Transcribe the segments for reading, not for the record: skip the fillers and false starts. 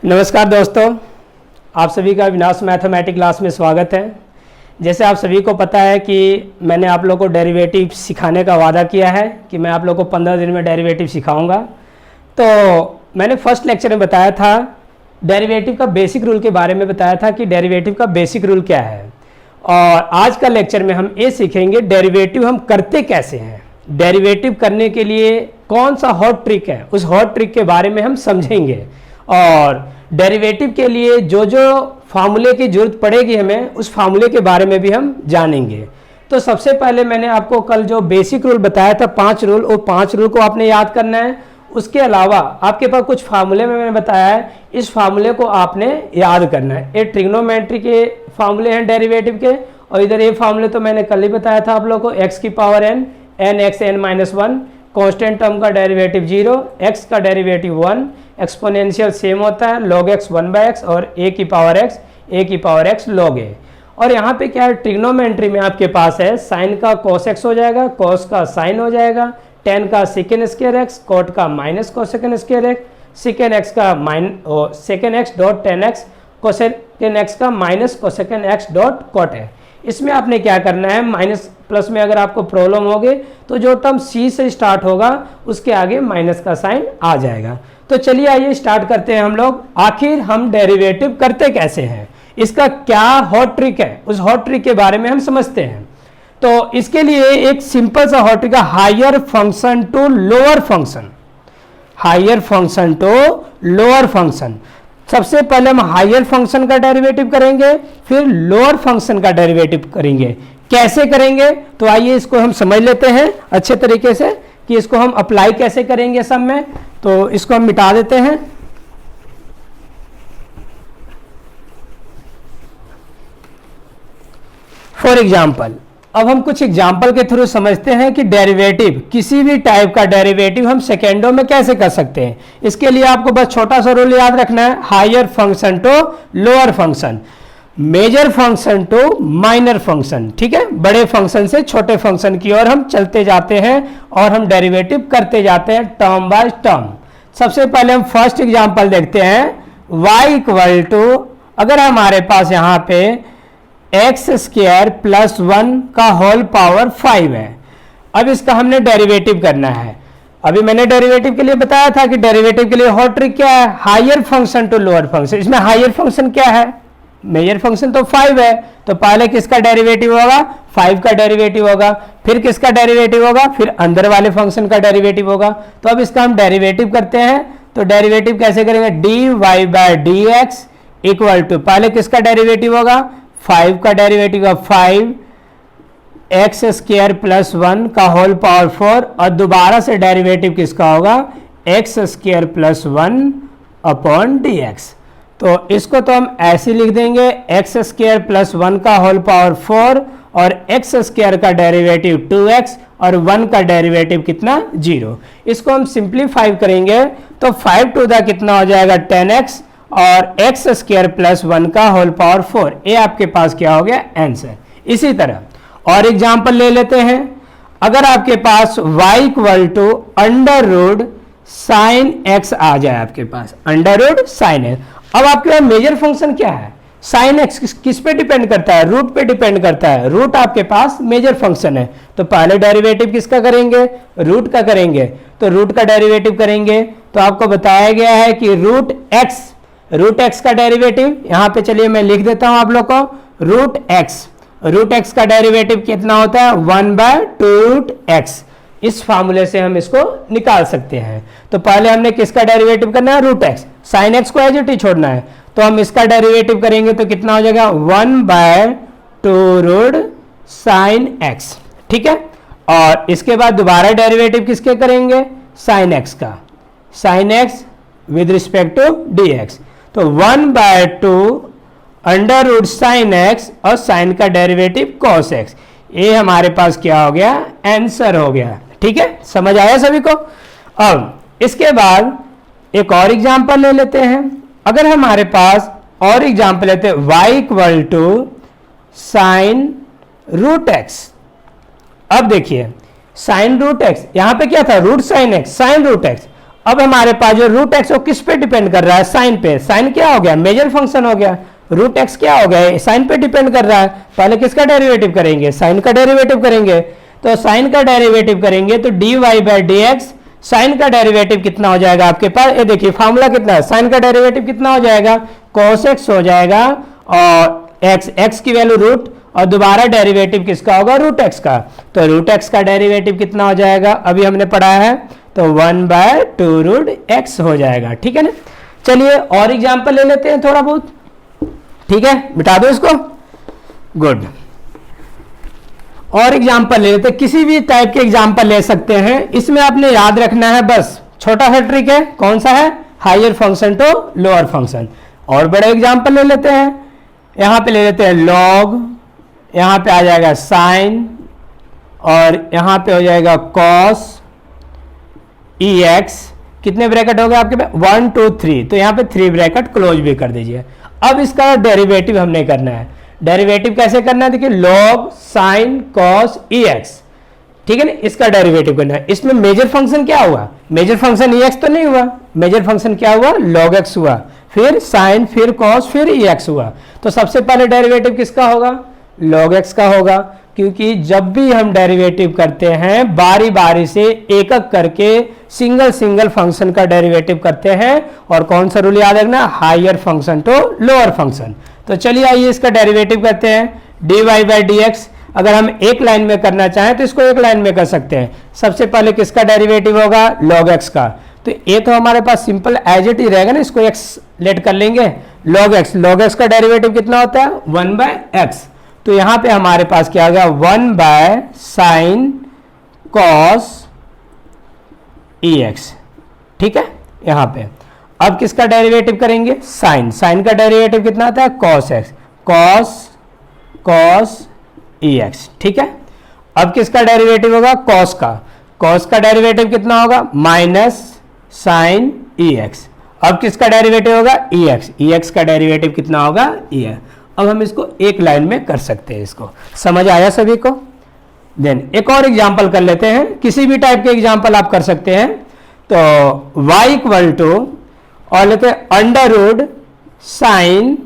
नमस्कार दोस्तों, आप सभी का विनाश मैथमेटिक्स क्लास में स्वागत है। जैसे आप सभी को पता है कि मैंने आप लोगों को डेरिवेटिव सिखाने का वादा किया है कि मैं आप लोगों को 15 दिन में डेरिवेटिव सिखाऊंगा। तो मैंने फर्स्ट लेक्चर में बताया था, डेरिवेटिव का बेसिक रूल के बारे में बताया था कि डेरिवेटिव का बेसिक रूल क्या है। और आज का लेक्चर में हम ये सीखेंगे डेरिवेटिव हम करते कैसे हैं, डेरिवेटिव करने के लिए कौन सा हॉट ट्रिक है, उस हॉट ट्रिक के बारे में हम समझेंगे। और डेरिवेटिव के लिए जो जो फार्मूले की जरूरत पड़ेगी हमें, उस फार्मूले के बारे में भी हम जानेंगे। तो सबसे पहले मैंने आपको कल जो बेसिक रूल बताया था 5 रूल, वो 5 रूल को आपने याद करना है। उसके अलावा आपके पास कुछ फार्मूले में मैंने बताया है, इस फार्मूले को आपने याद करना है। ये ट्रिग्नोमेट्री के फार्मूले हैं डेरिवेटिव के, और इधर ये फार्मूले तो मैंने कल ही बताया था आप लोगों को, x की power n, n x n minus 1, constant term का डेरिवेटिव 0, x का डेरिवेटिव 1, एक्सपोनेंशियल सेम होता है log x 1/x और a की पावर x log a। और यहाँ पे क्या है, ट्रिग्नोमेट्री में आपके पास है साइन का cos x हो जाएगा, cos का साइन हो जाएगा, tan का सेकेंड स्क्वायर x, cot का minus cosecant square x, secant x का सेकेंड x डॉट टेन x, कोसेकेंड x का minus cosecant x dot cot है। इसमें आपने क्या करना है, माइनस प्लस में अगर आपको प्रॉब्लम होगी तो जो टर्म c से स्टार्ट होगा उसके आगे माइनस का साइन आ जाएगा। तो चलिए आइए स्टार्ट करते हैं हम लोग। आखिर हम डेरिवेटिव करते कैसे हैं, इसका क्या हॉट ट्रिक है, उस हॉट ट्रिक के बारे में हम समझते हैं। तो इसके लिए एक सिंपल सा हॉट ट्रिक है, higher function to lower function, higher function to lower function. सबसे पहले हम हायर फंक्शन का डेरिवेटिव करेंगे, फिर लोअर फंक्शन का डेरिवेटिव करेंगे। कैसे करेंगे, तो आइए इसको हम समझ लेते हैं अच्छे तरीके से कि इसको हम अप्लाई कैसे करेंगे सब में। तो इसको हम मिटा देते हैं। फॉर एग्जाम्पल, अब हम कुछ एग्जाम्पल के थ्रू समझते हैं कि डेरिवेटिव, किसी भी टाइप का डेरिवेटिव हम सेकेंडों में कैसे कर सकते हैं। इसके लिए आपको बस छोटा सा रूल याद रखना है, higher function to lower function, major function to minor function. ठीक है, बड़े फंक्शन से छोटे फंक्शन की ओर हम चलते जाते हैं और हम डेरिवेटिव करते जाते हैं टर्म बाय टर्म। सबसे पहले हम फर्स्ट एग्जांपल देखते हैं, y इक्वल टू, अगर हमारे पास यहाँ पे एक्स स्क्वायर प्लस 1 का होल पावर 5 है। अब इसका हमने डेरिवेटिव करना है। अभी मैंने डेरिवेटिव के लिए बताया था कि डेरिवेटिव के लिए हॉट ट्रिक क्या है, higher function to lower function. इसमें हायर फंक्शन क्या है, मेजर फंक्शन तो 5 है, तो पहले किसका डेरिवेटिव होगा, 5 का डेरिवेटिव होगा, फिर किसका डेरिवेटिव होगा, फिर अंदर वाले फंक्शन का डेरिवेटिव होगा। तो अब इसका हम डेरिवेटिव करते हैं। तो डेरिवेटिव कैसे करेंगे, dy/dx इक्वल टू, पहले किसका डेरिवेटिव होगा, 5 का डेरिवेटिव होगा 5 एक्स स्क्वायर प्लस 1 का होल पावर 4, और दोबारा से डेरिवेटिव किसका होगा, x square plus 1 upon dx। तो इसको तो हम ऐसे लिख देंगे, एक्स स्क्वायर प्लस 1 का होल पावर 4 और एक्स स्क्वायर का डेरिवेटिव 2x और 1 का डेरिवेटिव कितना, 0। इसको हम सिंप्लीफाई करेंगे तो 5 टू द कितना हो जाएगा 10x और एक्स स्क्वायर प्लस 1 का होल पावर 4। ये आपके पास क्या हो गया, आंसर। इसी तरह और एग्जाम्पल ले लेते हैं। अगर आपके पास y equal to under root sine x आ जाए, आपके पास अंडर रूट साइन x। अब आपके पास मेजर फंक्शन क्या है, साइन x किस पे डिपेंड करता है, रूट पे डिपेंड करता है। रूट आपके पास मेजर फंक्शन है, तो पहले डेरिवेटिव किसका करेंगे, रूट का करेंगे। तो रूट का डेरिवेटिव करेंगे तो आपको बताया गया है कि रूट एक्स का डेरिवेटिव, यहाँ पे चलिए मैं लिख देता हूं आप लोग को, रूट एक्स का डेरिवेटिव कितना होता है, 1/√x। इस फार्मूले से हम इसको निकाल सकते हैं। तो पहले हमने किसका डेरिवेटिव करना है, रूट एक्स, साइन एक्स को एज इट इज छोड़ना है। तो हम इसका डेरिवेटिव करेंगे तो कितना हो जाएगा, 1/√sin x। ठीक है, और इसके बाद दोबारा डेरिवेटिव किसके करेंगे, साइन एक्स का, sine x with respect to dx। तो 1/2√sin x और साइन का डेरिवेटिव cos x। ये हमारे पास क्या हो गया, आंसर हो गया। ठीक है, समझ आया सभी को। अब इसके बाद एक और एग्जांपल ले लेते हैं। अगर हमारे पास और एग्जांपल लेते हैं, y equal to sine root x. अब देखिए साइन रूट एक्स, यहां पे क्या था, root sine x, sine root x. अब हमारे पास जो रूट एक्स वो किस पे डिपेंड कर रहा है, साइन पे। साइन क्या हो गया, मेजर फंक्शन हो गया। रूट एक्स क्या हो गया, साइन पे डिपेंड कर रहा है। पहले किसका डेरिवेटिव करेंगे, साइन का डेरिवेटिव करेंगे। तो साइन का डेरिवेटिव करेंगे तो d y by d x, sine का डेरिवेटिव कितना हो जाएगा आपके पास, ये देखिए फॉर्मूला कितना है, साइन का डेरिवेटिव कितना हो जाएगा, कॉस एक्स हो जाएगा और एक्स की वैल्यू रूट, और दोबारा डेरिवेटिव किसका होगा, रूट एक्स का। तो रूट एक्स का डेरिवेटिव कितना हो जाएगा, अभी हमने पढ़ा है, तो 1/2 रूट एक्स हो जाएगा। ठीक है ना। चलिए और एग्जाम्पल ले लेते हैं थोड़ा बहुत। ठीक है, मिटा दो इसको, गुड। और एग्जाम्पल ले लेते हैं, किसी भी टाइप के एग्जाम्पल ले सकते हैं। इसमें आपने याद रखना है बस छोटा सा ट्रिक है, कौन सा है, higher function to lower function. और बड़े एग्जाम्पल ले लेते हैं, यहां पे ले लेते हैं लॉग, यहां पे आ जाएगा साइन, और यहां पे हो जाएगा कॉस ई एक्स। कितने ब्रैकेट हो गए आपके पास, 1 2 3, तो यहां पे 3 ब्रैकेट क्लोज भी कर दीजिए। अब इसका डेरिवेटिव हमने करना है। डेरिवेटिव कैसे करना है, देखिए लॉग साइन कॉस ई एक्स, ठीक है ना, इसका डेरिवेटिव करना है। इसमें मेजर फंक्शन क्या हुआ, मेजर फंक्शन ई एक्स तो नहीं हुआ, मेजर फंक्शन क्या हुआ, लॉग एक्स हुआ, फिर साइन, फिर कॉस, फिर ई एक्स हुआ। तो सबसे पहले डेरिवेटिव किसका होगा, लॉग एक्स का होगा, क्योंकि जब भी हम डेरिवेटिव करते हैं बारी बारी से एक एक करके सिंगल सिंगल फंक्शन का डेरिवेटिव करते हैं। और कौन सा रूल याद रखना, higher function to lower function. तो चलिए आइए इसका डेरिवेटिव करते हैं, d y by d x. अगर हम एक लाइन में करना चाहें तो इसको एक लाइन में कर सकते हैं। सबसे पहले किसका डेरिवेटिव होगा, लॉग एक्स का। तो ये तो हमारे पास सिंपल एज इट ही रहेगा ना, इसको एक्स लेट कर लेंगे, लॉग एक्स। लॉग एक्स का डेरिवेटिव कितना होता है, 1/x। तो यहां पे हमारे पास क्या आ गया, 1/sin cos ex। ठीक है, यहां पे अब किसका डेरिवेटिव करेंगे, साइन। साइन का डेरिवेटिव कितना आता है, cos x, cos ex। ठीक है, अब किसका डेरिवेटिव होगा, cos का। cos का डेरिवेटिव कितना होगा, माइनस साइन ex। अब किसका डेरिवेटिव होगा, ex। ex का डेरिवेटिव कितना होगा, e। अब हम इसको एक लाइन में कर सकते हैं, इसको समझ आया सभी को। देन एक और एग्जांपल कर लेते हैं, किसी भी टाइप के एग्जांपल आप कर सकते हैं। तो y इक्वल टू और लेते हैं अंडर रूट साइन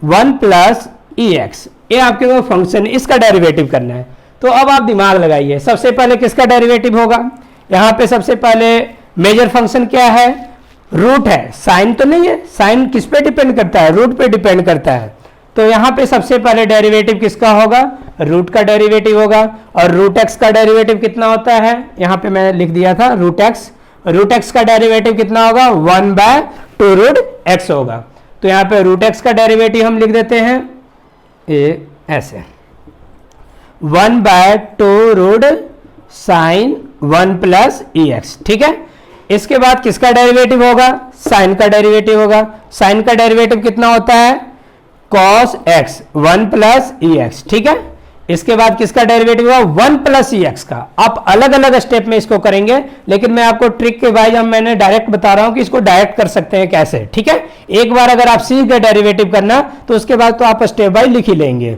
1 प्लस ई एक्स। ये आपके पास फंक्शन है, इसका डेरिवेटिव करना है। तो अब आप दिमाग लगाइए, सबसे पहले किसका डेरिवेटिव होगा, यहां पे सबसे पहले मेजर फंक्शन क्या है, रूट है, साइन तो नहीं है। साइन किस पे डिपेंड करता है, रूट पे डिपेंड करता है। तो यहां पे सबसे पहले डेरिवेटिव किसका होगा, रूट का डेरिवेटिव होगा। और रूट एक्स का डेरिवेटिव कितना होता है, यहां पे मैंने लिख दिया था रूट एक्स। रूट एक्स का डेरिवेटिव कितना होगा, 1/2 रूट एक्स होगा। तो यहां पे रूट एक्स का डेरिवेटिव हम लिख देते हैं ऐसे, 1/2 रूट साइन 1 प्लस ई एक्स। ठीक है, इसके बाद किसका डेरिवेटिव होगा, साइन का डेरिवेटिव होगा। साइन का डेरिवेटिव कितना होता है, cos x 1 प्लस ई एक्स। ठीक है, इसके बाद किसका डेरिवेटिव होगा, 1 प्लस ई एक्स का। आप अलग अलग स्टेप में इसको करेंगे, लेकिन मैं आपको ट्रिक के वाइज मैंने डायरेक्ट बता रहा हूं कि इसको डायरेक्ट कर सकते हैं कैसे। ठीक है, एक बार अगर आप सीख गए डेरिवेटिव करना तो उसके बाद तो आप स्टेप बाय लिख ही लेंगे।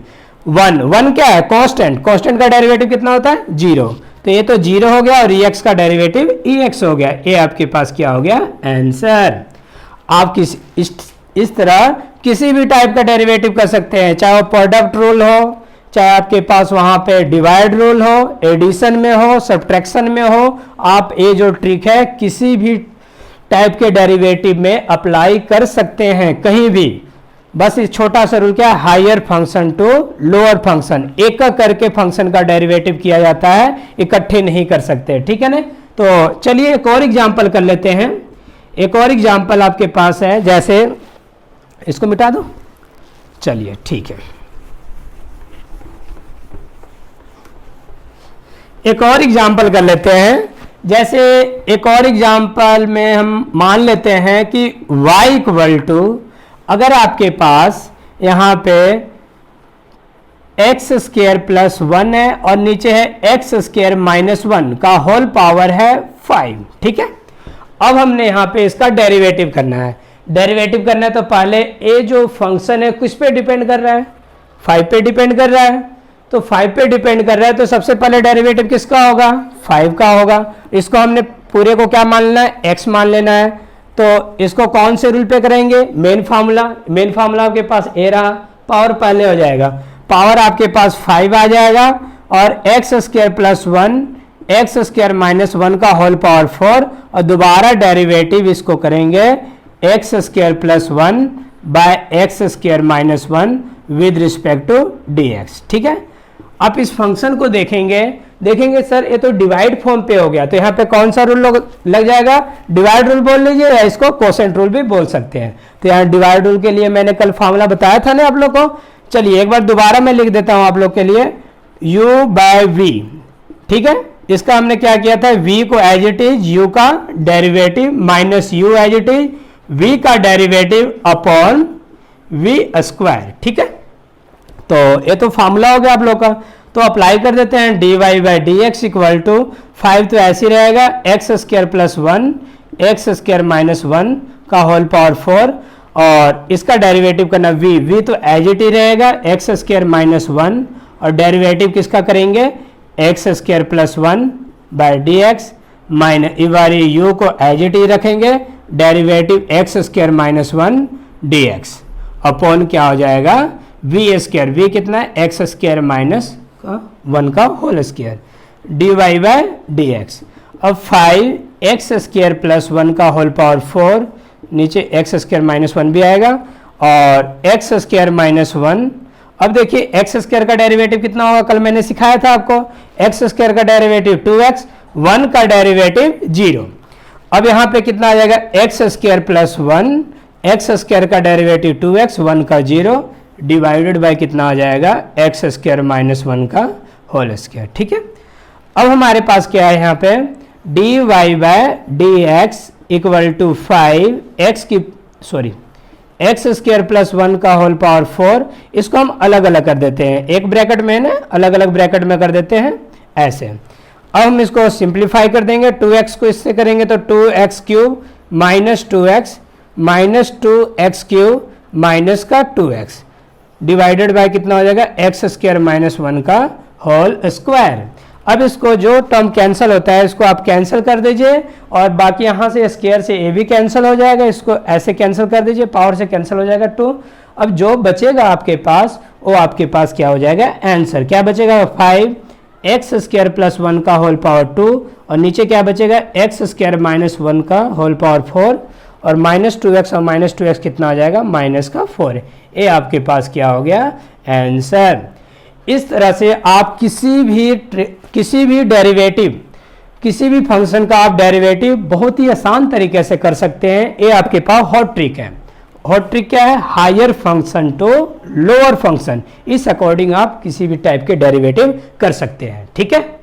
1 क्या है, कांस्टेंट। कांस्टेंट का डेरिवेटिव कितना होता है, 0। तो ये तो 0 हो गया, और एक्स का डेरिवेटिव एक्स हो गया। ये आपके पास क्या हो गया, आंसर। आप इस तरह किसी भी टाइप का डेरिवेटिव कर सकते हैं, चाहे वो प्रोडक्ट रूल हो, चाहे आपके पास वहां पे डिवाइड रूल हो, एडिशन में हो, सब्ट्रैक्शन में हो। आप ये जो ट्रिक है किसी भी टाइप के डेरिवेटिव में अप्लाई कर सकते हैं, कहीं भी। बस इस छोटा सा रूल क्या है, higher function to lower function, एक एक करके फंक्शन का डेरिवेटिव किया जाता है, इकट्ठे नहीं कर सकते। ठीक है ना। तो चलिए एक और एग्जांपल कर लेते हैं। एक और एग्जांपल आपके पास है, जैसे इसको मिटा दो, चलिए ठीक है। एक और एग्जांपल कर लेते हैं, जैसे एक और एग्जांपल में हम मान लेते हैं कि y इक्वल टू, अगर आपके पास यहां पे एक्स स्क्वायर प्लस 1 है और नीचे है एक्स स्क्वायर माइनस 1 का होल पावर है 5। ठीक है, अब हमने यहां पे इसका डेरिवेटिव करना है। डेरिवेटिव करना है तो पहले ये जो फंक्शन है किस पे डिपेंड कर रहा है, 5 पे डिपेंड कर रहा है। तो 5 पे डिपेंड कर रहा है तो सबसे पहले डेरिवेटिव किसका होगा, 5 का होगा। इसको हमने पूरे को क्या मान लेना है, x मान लेना है। तो इसको कौन से रूल पे करेंगे, मेन फार्मूला आपके पास a रहा, पावर पहले हो जाएगा, पावर आपके पास 5 आ जाएगा और x square plus 1 x square minus 1 का होल पावर 4 और दोबारा डेरिवेटिव इसको करेंगे x square plus 1 by x square minus 1 with respect to d x. ठीक है, आप इस फंक्शन को देखेंगे सर ये तो डिवाइड फॉर्म पे हो गया, तो यहाँ पे कौन सा रूल लग जाएगा, डिवाइड रूल बोल लीजिए या इसको कोसेंट रूल भी बोल सकते हैं। तो यहाँ डिवाइड रूल के लिए मैंने कल फॉर्मूला बताया था ना आप लोग को। चलिए एक बार दोबारा मैं लिख देता हूं आप लोग के लिए, u बाय वी। ठीक है, इसका हमने क्या किया था, v को एज इट इज u का derivative minus u as it is v का डेरिवेटिव अपॉन v स्क्वायर। ठीक है, तो ये तो फॉर्मूला हो गया आप लोग का। तो अप्लाई कर देते हैं, dy by d x equal to 5 तो ऐसे रहेगा x square plus 1 x square minus 1 का होल पावर 4 और इसका डेरिवेटिव करना v तो एज इट ही रहेगा एक्स स्क्वायर माइनस 1 और डेरिवेटिव किसका करेंगे x square plus 1 by d x minus इवारी u को एज इट ही रखेंगे derivative x square minus 1 d x upon क्या हो जाएगा v स्क्वायर, v कितना है एक्स स्क्वायर माइनस 1 का whole square d y by d x. अब 5 एक्स स्क्वायर प्लस 1 का होल पावर 4 नीचे एक्स स्क्वायर माइनस 1 भी आएगा और एक्स स्क्वायर माइनस 1। अब देखिए एक्स स्क्वायर का डेरिवेटिव कितना होगा, कल मैंने सिखाया था आपको, एक्स स्क्वायर का डेरिवेटिव 2x, 1 का डेरिवेटिव 0। अब यहाँ पे कितना आ जाएगा x square plus 1 x square का डेरिवेटिव 2x, 1 का 0 डिवाइडेड बाय कितना आ जाएगा एक्स स्क्वायर माइनस 1 का होल स्क्वायर। ठीक है, अब हमारे पास क्या है यहाँ पे d y by d x equal to 5 x square plus 1 का होल पावर 4। इसको हम अलग अलग कर देते हैं, एक ब्रैकेट में ना अलग अलग ब्रैकेट में कर देते हैं ऐसे। अब हम इसको सिंप्लीफाई कर देंगे, 2x को इससे करेंगे तो 2x cube minus 2x minus 2x cube minus का 2x डिवाइडेड बाय कितना हो जाएगा एक्स स्क्वायर माइनस 1 का होल स्क्वायर। अब इसको जो टर्म कैंसिल होता है इसको आप कैंसिल कर दीजिए और बाकी यहाँ से स्क्वायर से ए भी कैंसिल हो जाएगा, इसको ऐसे कैंसिल कर दीजिए, पावर से कैंसिल हो जाएगा 2। अब जो बचेगा आपके पास वो आपके पास क्या हो जाएगा आंसर, क्या बचेगा 5 एक्स स्क्वायर प्लस 1 का होल पावर 2 और नीचे क्या बचेगा एक्स स्क्वायर माइनस 1 का होल पावर 4 और माइनस 2x और माइनस 2x कितना आ जाएगा माइनस का 4। ये आपके पास क्या हो गया आंसर। इस तरह से आप किसी भी डेरिवेटिव किसी भी फंक्शन का आप डेरिवेटिव बहुत ही आसान तरीके से कर सकते हैं। ये आपके पास हॉट ट्रिक है। हॉट ट्रिक क्या है, higher function to lower function, इस अकॉर्डिंग आप किसी भी टाइप के डेरिवेटिव कर सकते हैं। ठीक है।